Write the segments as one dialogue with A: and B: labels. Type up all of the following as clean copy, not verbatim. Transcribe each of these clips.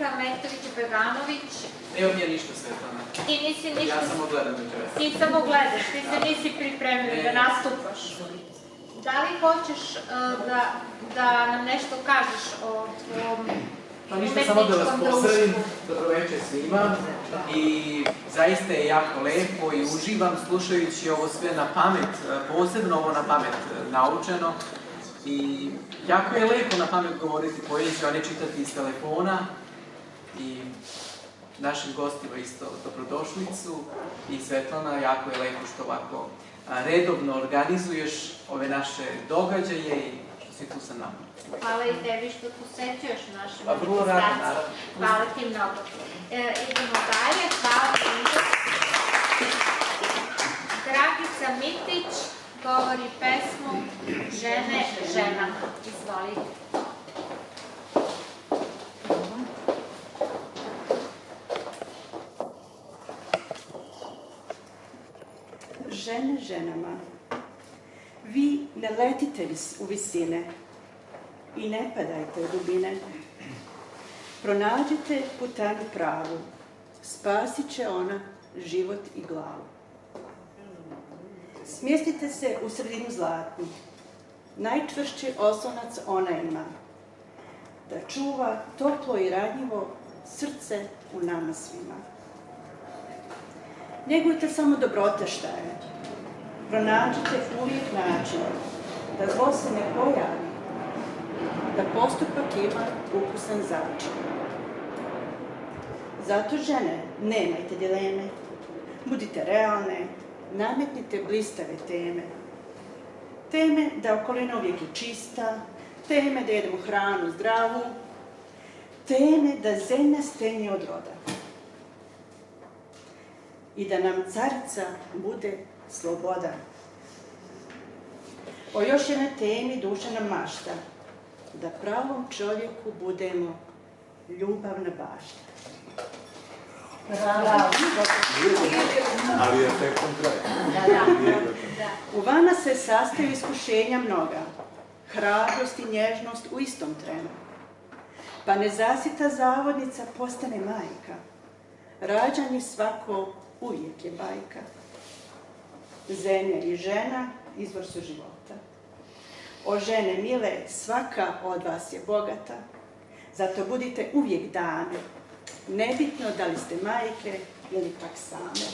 A: Metović i Beganović.
B: Ne od nje ništa, Svetlana.
A: Ti nisi ništa...
B: Ja samo gledam večeras.
A: Ti samo gledaš, ti se nisi pripremio da nastupaš. Da li hoćeš da nam nešto kažeš o tvom
B: Pa ništa, samo da vas
A: umetničkom
B: pozdravim.
A: društvu?
B: Dobroveče svima. I zaista je jako lepo i uživam slušajući ovo sve na pamet, posebno ovo na pamet naučeno. I jako je lepo na pamet govoriti poeziju, a ne čitati iz telefona. I našim gostima isto dobrodošlicu. I Svetlana, jako je lepo što ovako redovno organizuješ ove naše događaje i što si tu sa nama.
A: Hvala i tebi što posećuješ našu
B: Pa vrlo rado, naravno.
A: Hvala ti mnogo. Idemo dalje, hvala ti. Dragica Mitić govori pesmu Žene ženama. Izvolite.
C: Žene ženama, vi ne letite u visine i ne padajte u dubine. Pronađite putanju pravu, spasit će ona život i glavu. Smjestite se u sredinu zlatnu, najčvršći oslonac ona ima, da čuva toplo i ranjivo srce u nama svima. Njegujte samo dobrote šta je. Pronađite uvijek način da zlo se ne pojavi, da postupak ima ukusan začin. Zato, žene, nemajte dileme, budite realne, nametnite blistave teme. Teme da okolina uvijek je čista, teme da jedemo hranu zdravu, teme da zemlja stenje od roda. I da nam carica bude sloboda. O još jednoj temi duša nam mašta, da pravom čovjeku budemo ljubavna bašta.
A: Bravo.
D: Ali je tekom kraja.
C: U vama se sastaju iskušenja mnoga, hrabrost i nježnost u istom trenu. Pa nezasita zavodnica postane majka, rađanje svako uvijek je bajka. Zemlja i žena izvor su života. O žene mile, svaka od vas je bogata, zato budite uvijek dame, nebitno da li ste majke ili pak same.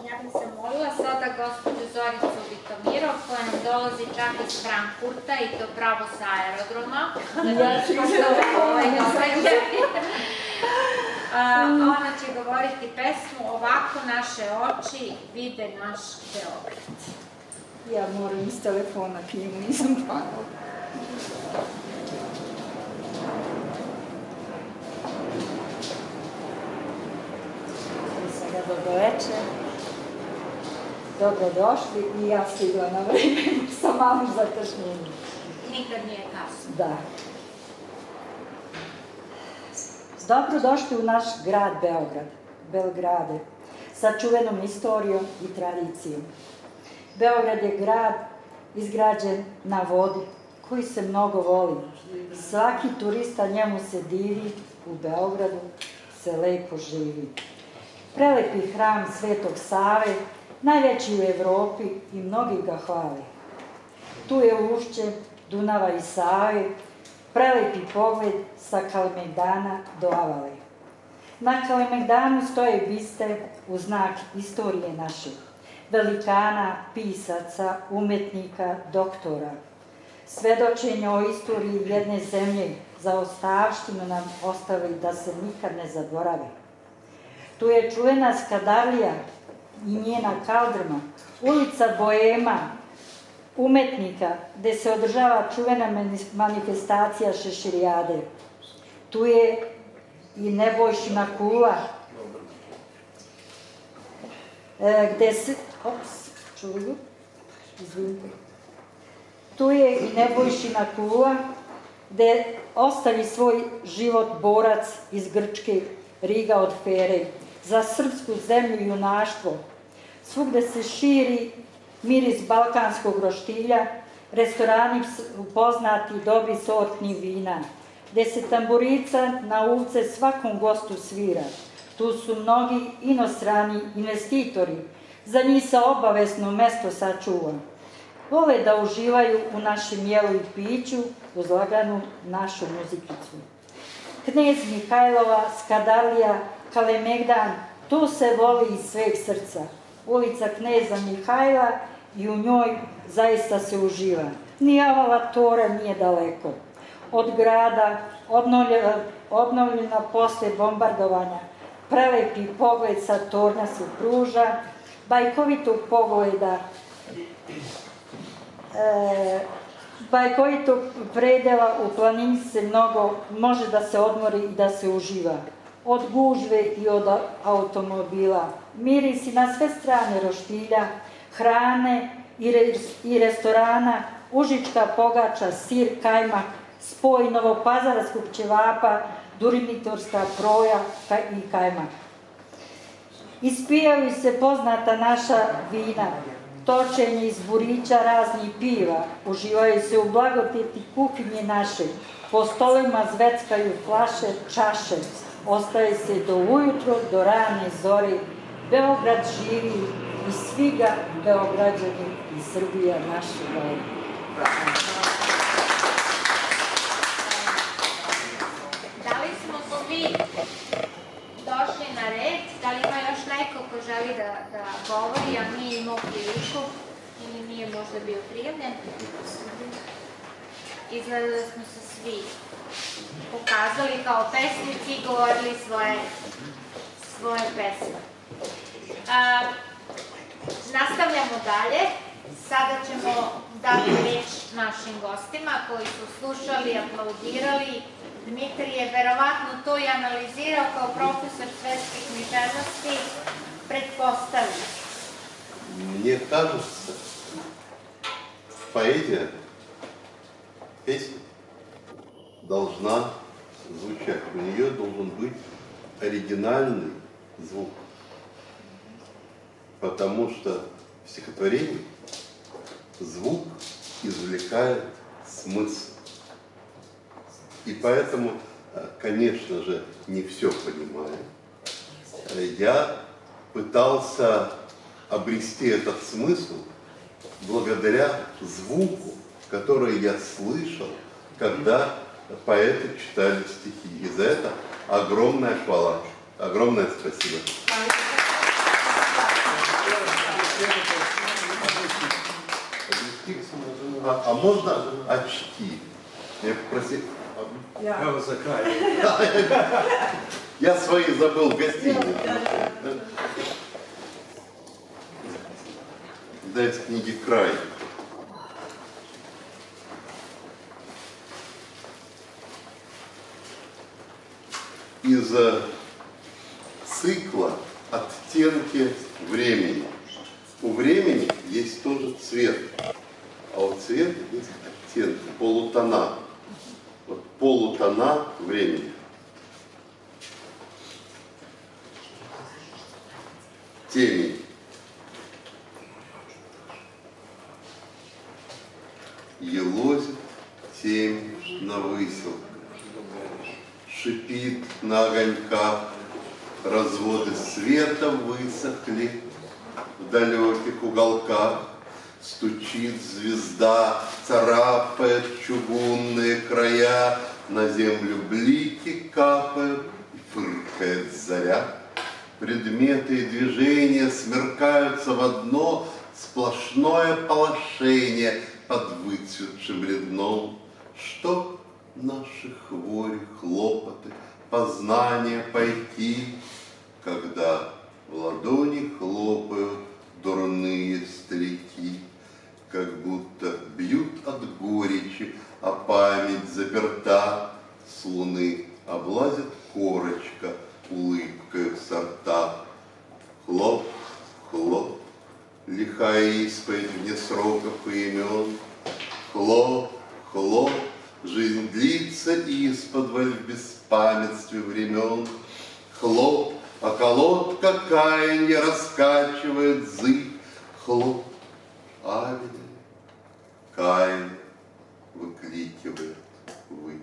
A: Ja bih se molila sada gospođu Zoricu Vitomirov, koja nam dolazi čak iz Frankfurta i to pravo sa aerodroma. Ona će govoriti pesmu Ovako naše oči vide naš Beograd.
E: Ja moram iz telefona knjigu, nisam pamala. Sada dobroveče. Dobrodošli i ja stigla na vreme sa malom zakašnjenjem.
A: Nikad nije kasno.
E: Da. Dobrodošli u naš grad Beograd, Belgrade, sa čuvenom istorijom i tradicijom. Beograd je grad izgrađen na vodi, koji se mnogo voli. Svaki turista njemu se divi, u Beogradu se lepo živi. Prelepi hram Svetog Save, najveći u Evropi i mnogi ga hvali. Tu je ušće Dunava i Save, prelepi pogled sa Kalemegdana do Avale. Na Kalemegdanu stoje biste u znak istorije naše, velikana, pisaca, umetnika, doktora. Svedočenje o istoriji jedne zemlje za ostavštinu nam ostavi da se nikad ne zaboravi. Tu je čuvena Skadarlija i njena kaldrma, ulica Boema, umetnika, gde se održava čuvena manifestacija Šeširijade. Tu je i Nebojšina kula, gde se... Tu je i Nebojšina kula, gde ostavi svoj život borac iz Grčke, Riga od Fere, za srpsku zemlju i junaštvo. Svugde se širi miris balkanskog roštilja, restorani poznati dobri sortni vina, gde se tamburica na ulice svakom gostu svira. Tu su mnogi inostrani investitori, za njih se obavezno mesto sačuva. Vole da uživaju u našem jelu i piću uz laganu našu muzikicu. Knez Mihajlova, Skadarlija, Kalemegdan, tu se voli iz sveg srca. Ulica Kneza Mihajla i u njoj zaista se uživa. Ni Avala Tora nije daleko. Od grada, obnovljena posle bombardovanja, prelepi pogled sa tornja se pruža, bajkovitog pogleda, bajkovitog predela u planini se mnogo može da se odmori i da se uživa. Od gužve i od automobila, mirisi na sve strane roštilja, hrane i restorana, užička pogača, sir, kajmak, spoj novopazarskog ćevapa, durimitorska proja i kajmak. Ispijaju se poznata naša vina, točenje iz burića raznih piva, uživaju se u blagodeti kuhinje naše, po stolovima zveckaju flaše, čaše, ostaje se do ujutro, do rane zore, Beograd živi i svi ga Beograđani i Srbija naša voli.
A: Da li smo svi došli na red? Da li ima još neko ko želi da govori, a nije imao priliku ili nije možda bio prijavljen? Izgleda da smo se svi pokazali kao pesnici i govorili svoje pesme. Nastavljamo dalje. Sada ćemo dati reč našim gostima koji su slušali, aplaudirali. Dmitrij je verovatno to i analizirao kao profesor svetskih književnosti, pretpostavljam.
D: Мне кажется, поэзия, песня должна звучать. У нее должен быть оригинальный звук. Потому что в стихотворении звук извлекает смысл. И поэтому, конечно же, не все понимаю. Я пытался обрести этот смысл благодаря звуку, который я слышал, когда поэты читали стихи. И за это огромная хвала. Огромное спасибо. А можно очки? Я попросил. Я свои забыл в гостинице. Дайте книги край. Из цикла «Оттенки времени». У времени есть тоже цвет, а у цвета есть оттенки, полутона. Вот полутона времени. Темень. Елозит темень на выселках, шипит на огоньках, разводы света высохли в далеких уголках, стучит звезда, царапает чугунные края, на землю блики капают, и фыркает заря. Предметы и движения смеркаются в одно сплошное полошение под выцветшим редном. Что наши хвори, хлопоты, познания пойти, когда в ладони хлопают дурные старики, как будто бьют от горечи, а память заперта, с луны облазит корочка улыбкой в сортах. Хлоп, хлоп, лихая исповедь вне сроков и имен. Хлоп, хлоп, жизнь длится исподволь в беспамятстве времен. Хлоп, а колодка каянья раскачивает зыбь. Хлоп, Авель, Каин выкрикивает вы.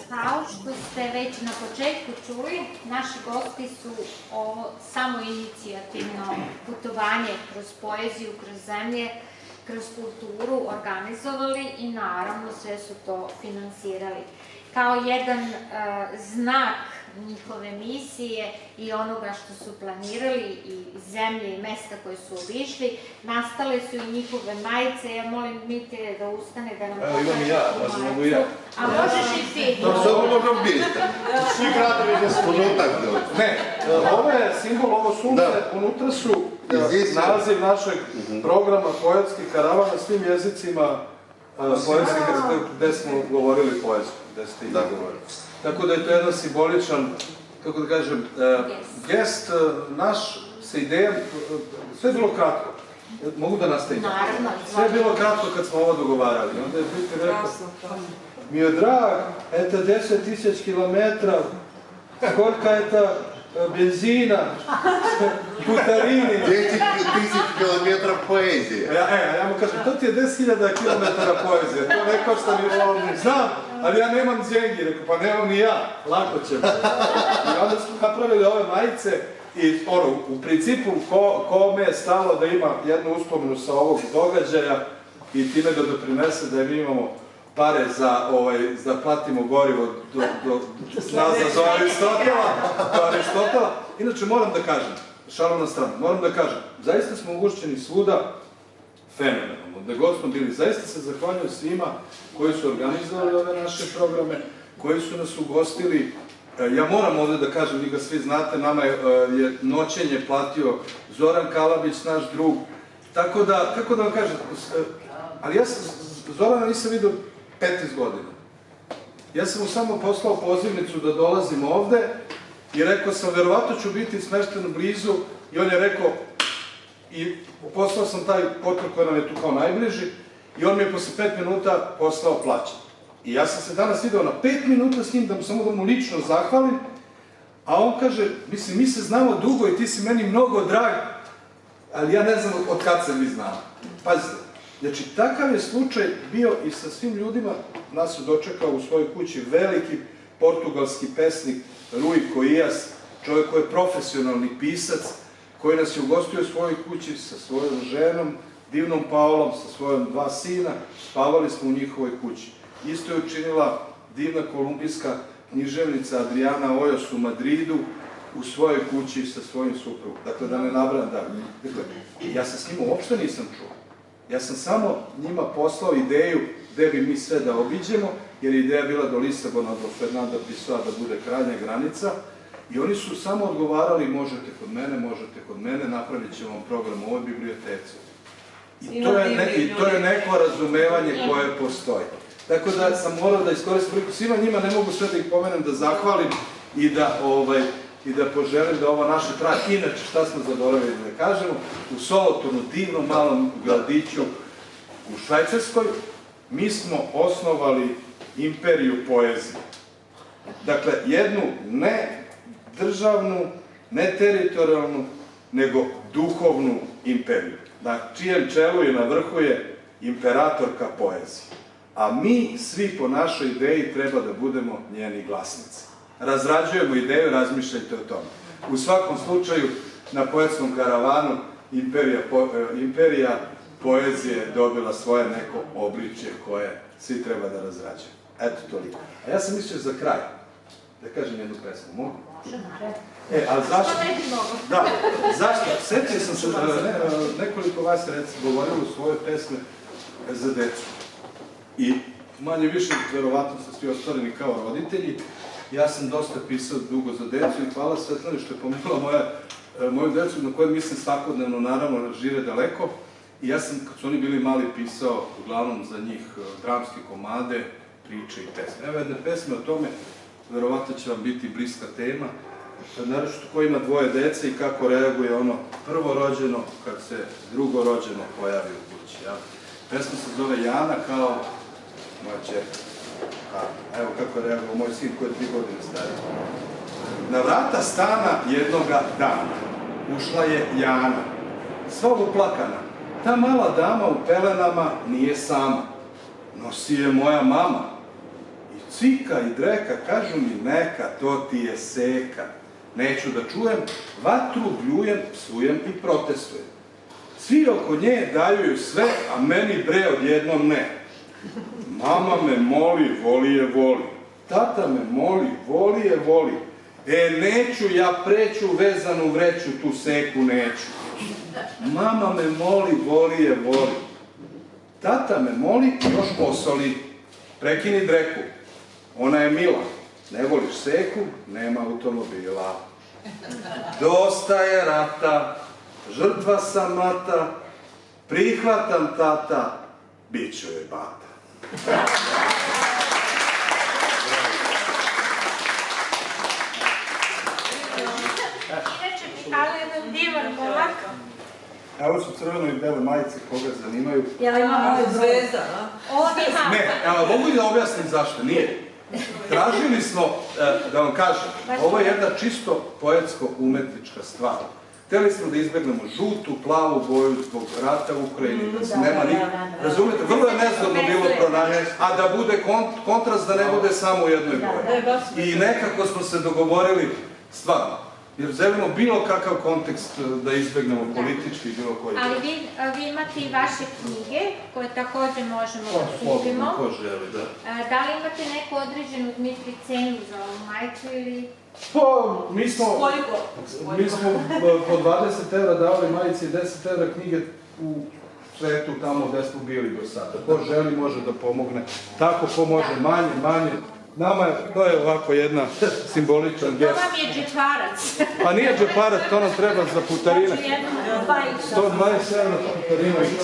A: Kao što ste već na početku čuli, naši gosti su ovo samoinicijativno putovanje kroz poeziju, kroz zemlje, kroz kulturu organizovali i naravno sve su to finansirali. Kao jedan znak njihove misije i onoga što su planirali i zemlje i mesta koje su obišli, nastale su i njihove majice. Ja molim Dmitrije da ustane da nam
F: Evo imam i ja, možda mogu i ja.
A: A možeš i ti.
D: To što možemo biti?
F: Svi gradovi gdje su...
D: Možemo tako delati.
F: Ne, ovo je simbol, ovo sunce, unutra su naziv našeg programa Poetski karavan na svim jezicima poetskih, gde smo govorili poeziju, gde ste i govorili. Tako da je to jedan simboličan, kako da kažem, gest naš sa idejom, sve je bilo kratko. Mogu da nastavim?
A: Naravno.
F: Sve je bilo kratko kad smo ovo dogovarali. Onda je Peter rekao, mi je drag, eto 10.000 kilometra, kolika je ta benzina, putarini.
D: 10.000 kilometrov poezije.
F: Ja mu kažem, to ti je 10.000 kilometara poezije, to ne košta ni ovo. Znam, ali ja nemam džengi, rekao, pa nemam ni ja, lako ćemo. I onda smo napravili ove majice i u principu kome je stalo da ima jednu uspomenu sa ovog događaja i time da doprinese da mi imamo pare da platimo gorivo za Aristotela. Inače moram da kažem, šalu na stranu, moram da kažem, zaista smo ugošćeni svuda fenomenalno, da god smo bili, zaista se zahvaljujem svima koji su organizovali ove naše programe, koji su nas ugostili. Ja moram ovde da kažem, vi ga svi znate, nama je noćenje platio Zoran Kalabić, naš drug, tako da, kako da vam kažem, ali ja Zorana nisam vidio 15 godina. Ja sam mu samo poslao pozivnicu da dolazim ovde i rekao sam, verovatno ću biti smešten blizu i on je rekao, i poslao sam taj potreb koji nam je tu kao najbliži i on mi je posle 5 minuta poslao plaćan. I ja sam se danas video na 5 minuta s njim, samo da mu lično zahvalim, a on kaže, mislim, mi se znamo dugo i ti si meni mnogo drag, ali ja ne znam od kad se mi znamo. Pazite, znači, takav je slučaj bio i sa svim ljudima. Nas su dočekao u svojoj kući veliki portugalski pesnik Rui Coias, čovjek koji je profesionalni pisac, koji nas je ugostio u svojoj kući sa svojom ženom, divnom Paolom, sa svojom 2 sina, spavali smo u njihovoj kući. Isto je učinila divna kolumbijska književnica Adriana Ojos u Madridu, u svojoj kući sa svojim suprugom. Dakle, da ne nabrajam dalje. Dakle, ja se s njima uopšte nisam čuo. Ja sam samo njima poslao ideju gde bi mi sve da obiđemo, jer je ideja bila do Lisabona, do Fernanda Pessoa da bude krajnja granica, i oni su samo odgovarali, možete kod mene, napravit ćemo vam program u ovoj biblioteci. I to je neko razumevanje koje postoji. Tako da sam morao da iskoristim priliku. Svima njima ne mogu sve da ih pomenem, da zahvalim i da poželim da ovo naše traje. Inače, šta smo zaboravili da kažemo, u Solotonu, divnom malom gradiću u Švajcarskoj, mi smo osnovali imperiju poezije. Dakle, jednu ne državnu, ne teritorijalnu, nego duhovnu imperiju. Na čijem čelu i na vrhu je imperatorka poezije. A mi svi po našoj ideji treba da budemo njeni glasnici. Razrađujemo ideju, razmišljajte o tome. U svakom slučaju, na poetskom karavanu imperija poezije je dobila svoje neko obličje koje svi treba da razrađujemo. Eto toliko. A ja sam mislio za kraj da kažem jednu pesmu. Mogu? Ali zašto? Da, zašto? Sjetio sam se, nekoliko vas je govorilo u svoje pesme za decu. I manje više, verovatno ste svi ostvareni kao roditelji. Ja sam dosta pisao dugo za decu i hvala Svetlani što je pomenula moju decu na koje mislim svakodnevno, naravno, žive daleko. I ja sam, kad su oni bili mali, pisao uglavnom za njih dramske komade, priče i pesme. Evo jedne pesme o tome, verovatno će vam biti bliska tema, naravno ko ima 2 dece i kako reaguje ono prvorođeno kad se drugorođeno pojavi u kući. Pesma se zove Jana kao moja ćerka. Evo kako je reagovao moj sin koji je 3 godine stariji. Na vrata stana jednoga dana ušla je Jana, sva uplakana. Ta mala dama u pelenama nije sama, nosi je moja mama. I cika i dreka, kažu mi neka, to ti je seka. Neću da čujem, vatru bljujem, psujem i protestujem. Svi oko nje daju ju sve, a meni bre odjednom ne. Mama me moli, voli je voli. Tata me moli, voli je voli. Neću ja preću vezanu vreću, tu seku neću. Mama me moli, voli je voli. Tata me moli, još posoli. Prekini dreku, ona je mila. Ne voliš seku, nema automobila. Dosta je rata, žrtva sam mata, prihvatam tata, bit ću joj bata.
A: Inače, Mihajlo je jedan divan momak.
F: Evo su crveno i bele majice, koga zanimaju.
E: Ja imam moju
G: Zvezda, a?
A: On ima...
F: Ne, mogu da objasnim zašto, nije. Tražili smo, da vam kažem, ovo je jedna čisto poetsko-umetnička stvar. Hteli smo da izbegnemo žutu, plavu boju zbog rata u Ukrajini, da se nema razumete, vrlo je nezgodno bilo pronaći, a da bude kontrast, da ne bude samo u jednoj boji. I nekako smo se dogovorili, stvarno, jer želimo bilo kakav kontekst da izbegnemo politički, bilo koji.
A: Ali vi imate i vaše knjige, koje također možemo da kupimo.
F: Ko želi, da.
A: Da li imate neku određenu, Dmitri, cenu za ovu majicu ili...
F: Mi smo
G: Koliko?
F: po 20 € davali majice i 10 € knjige u svetu tamo gde smo bili do sada. Ko želi može da pomogne. Tako ko može manje. Nama je, to je ovako jedna simboličan
A: To
F: gest.
A: vam je džeparac.
F: Pa nije džeparac, to nam treba za putarine.
E: jednu bajicu.
F: 120 € putarina i